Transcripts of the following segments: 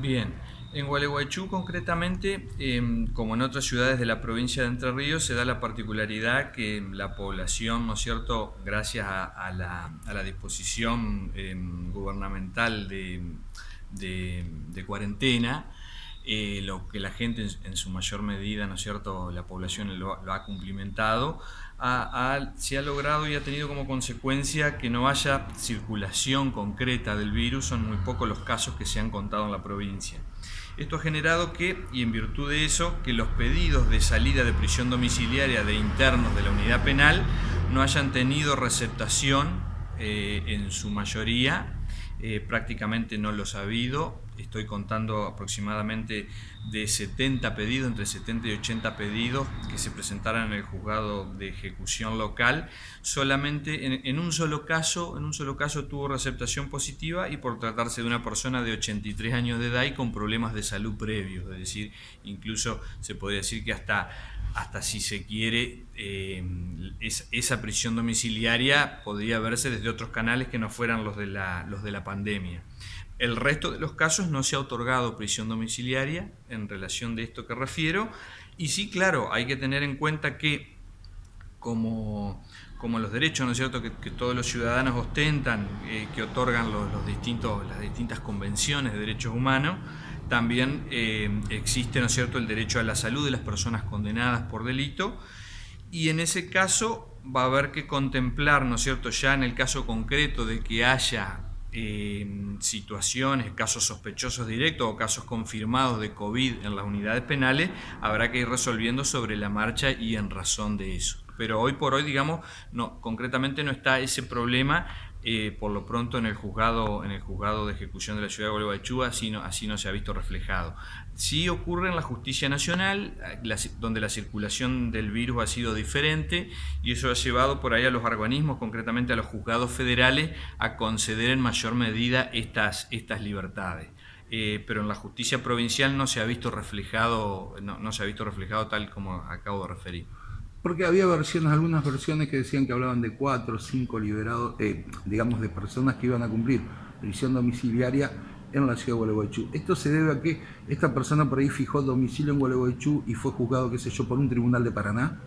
Bien, en Gualeguaychú concretamente, como en otras ciudades de la provincia de Entre Ríos, se da la particularidad que la población, ¿no es cierto?, gracias a la disposición gubernamental de cuarentena, lo que la gente en su mayor medida, ¿no es cierto?, la población lo ha cumplimentado, se ha logrado y ha tenido como consecuencia que no haya circulación concreta del virus. Son muy pocos los casos que se han contado en la provincia. Esto ha generado que, y en virtud de eso, que los pedidos de salida de prisión domiciliaria de internos de la unidad penal no hayan tenido receptación en su mayoría. Prácticamente no los ha habido. Estoy contando aproximadamente de 70 pedidos, entre 70 y 80 pedidos que se presentaron en el juzgado de ejecución local. Solamente en un solo caso tuvo receptación positiva, y por tratarse de una persona de 83 años de edad y con problemas de salud previos. Es decir, incluso se podría decir que hasta si se quiere, esa prisión domiciliaria podría verse desde otros canales que no fueran los de la pandemia. El resto de los casos no se ha otorgado prisión domiciliaria en relación de esto que refiero, y sí, claro, hay que tener en cuenta que como los derechos, ¿no es cierto?, que todos los ciudadanos ostentan, que otorgan las distintas convenciones de derechos humanos, también existe, ¿no es cierto?, el derecho a la salud de las personas condenadas por delito, y en ese caso va a haber que contemplar, ¿no es cierto?, ya en el caso concreto de que haya situaciones, casos sospechosos directos o casos confirmados de COVID en las unidades penales, habrá que ir resolviendo sobre la marcha y en razón de eso. Pero hoy por hoy, digamos, no, concretamente no está ese problema. Por lo pronto en el juzgado de ejecución de la ciudad de Gualeguaychú así no se ha visto reflejado. Sí ocurre en la justicia nacional, donde la circulación del virus ha sido diferente, y eso ha llevado por ahí a los organismos, concretamente a los juzgados federales, a conceder en mayor medida estas libertades. Pero en la justicia provincial no se ha visto reflejado, no se ha visto reflejado tal como acabo de referir. Porque había algunas versiones que decían que hablaban de 4 o 5 liberados, digamos, de personas que iban a cumplir prisión domiciliaria en la ciudad de Gualeguaychú. ¿Esto se debe a que esta persona por ahí fijó domicilio en Gualeguaychú y fue juzgado, qué sé yo, por un tribunal de Paraná?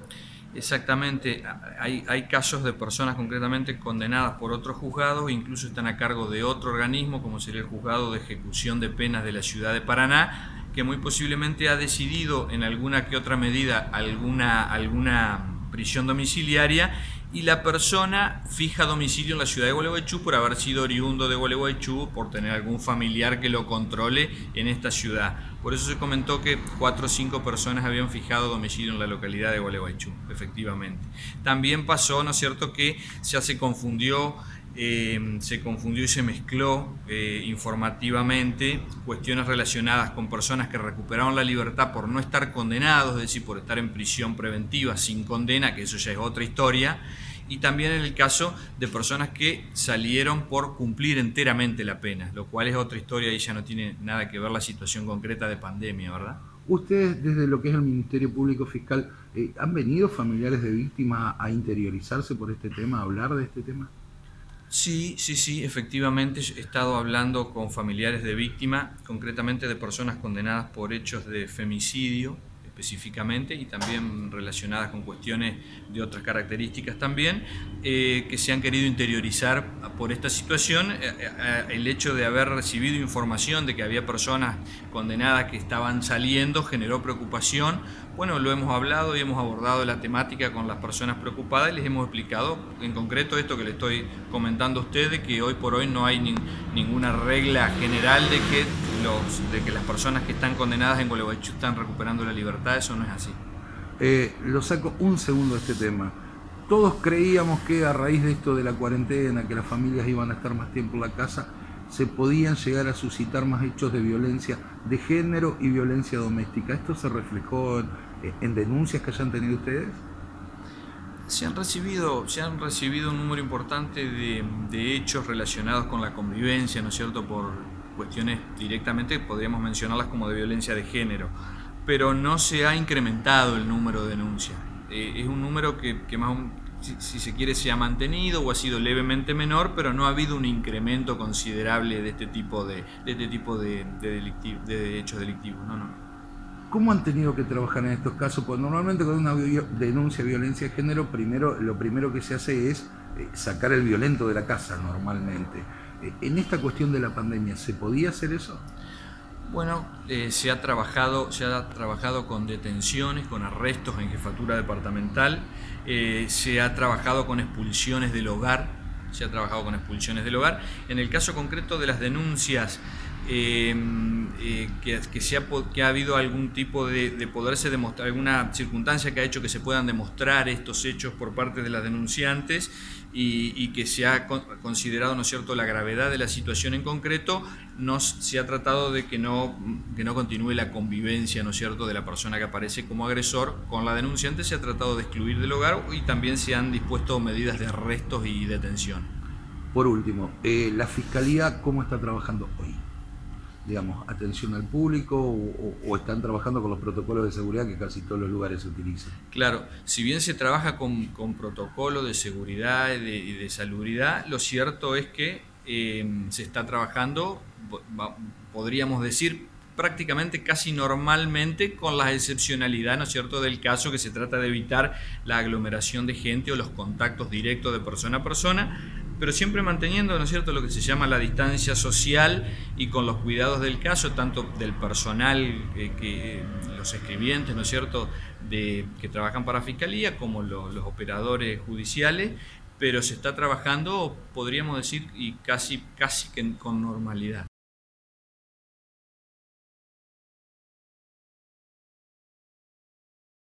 Exactamente, hay casos de personas concretamente condenadas por otros juzgados, incluso están a cargo de otro organismo, como sería el juzgado de ejecución de penas de la ciudad de Paraná, que muy posiblemente ha decidido en alguna que otra medida alguna prisión domiciliaria, y la persona fija domicilio en la ciudad de Gualeguaychú por haber sido oriundo de Gualeguaychú, por tener algún familiar que lo controle en esta ciudad. Por eso se comentó que 4 o 5 personas habían fijado domicilio en la localidad de Gualeguaychú, efectivamente. También pasó, ¿no es cierto?, que ya se confundió y se mezcló informativamente cuestiones relacionadas con personas que recuperaron la libertad por no estar condenados, es decir, por estar en prisión preventiva sin condena, que eso ya es otra historia, y también en el caso de personas que salieron por cumplir enteramente la pena, lo cual es otra historia y ya no tiene nada que ver la situación concreta de pandemia, ¿verdad? Ustedes, desde lo que es el Ministerio Público Fiscal, ¿han venido familiares de víctimas a interiorizarse por este tema, a hablar de este tema? Sí, efectivamente he estado hablando con familiares de víctimas, concretamente de personas condenadas por hechos de femicidio específicamente, y también relacionadas con cuestiones de otras características también, que se han querido interiorizar por esta situación. El hecho de haber recibido información de que había personas condenadas que estaban saliendo generó preocupación. Bueno, lo hemos hablado y hemos abordado la temática con las personas preocupadas y les hemos explicado en concreto esto que le estoy comentando a ustedes, que hoy por hoy no hay ninguna regla general de que las personas que están condenadas en Gualeguaychú están recuperando la libertad. Eso no es así. Lo saco un segundo de este tema. Todos creíamos que a raíz de esto de la cuarentena, que las familias iban a estar más tiempo en la casa, se podían llegar a suscitar más hechos de violencia de género y violencia doméstica. ¿Esto se reflejó en denuncias que hayan tenido ustedes? Se han recibido un número importante de hechos relacionados con la convivencia, ¿no es cierto?, por cuestiones directamente, podríamos mencionarlas como de violencia de género, pero no se ha incrementado el número de denuncias. Es un número que si se quiere, se ha mantenido o ha sido levemente menor, pero no ha habido un incremento considerable de este tipo de hechos delictivos. No. ¿Cómo han tenido que trabajar en estos casos? Pues normalmente con una denuncia de violencia de género, lo primero que se hace es sacar el violento de la casa normalmente. En esta cuestión de la pandemia, ¿se podía hacer eso? Bueno, se ha trabajado con detenciones, con arrestos en jefatura departamental, se ha trabajado con expulsiones del hogar, En el caso concreto de las denuncias, que ha habido algún tipo de poderse demostrar, alguna circunstancia que ha hecho que se puedan demostrar estos hechos por parte de las denunciantes y que se ha considerado, ¿no es cierto?, la gravedad de la situación en concreto, se ha tratado de que no continúe la convivencia, ¿no es cierto?, de la persona que aparece como agresor con la denunciante. Se ha tratado de excluir del hogar y también se han dispuesto medidas de arrestos y detención. Por último, ¿la Fiscalía cómo está trabajando hoy? Digamos, atención al público o están trabajando con los protocolos de seguridad que casi todos los lugares se utilizan? Claro, si bien se trabaja con protocolos de seguridad y de salubridad, lo cierto es que se está trabajando, podríamos decir, prácticamente casi normalmente, con la excepcionalidad, ¿no es cierto?, del caso, que se trata de evitar la aglomeración de gente o los contactos directos de persona a persona, pero siempre manteniendo, ¿no es cierto?, lo que se llama la distancia social y con los cuidados del caso, tanto del personal, los escribientes, ¿no es cierto?, que trabajan para Fiscalía, como los operadores judiciales, pero se está trabajando, podríamos decir, y casi que con normalidad.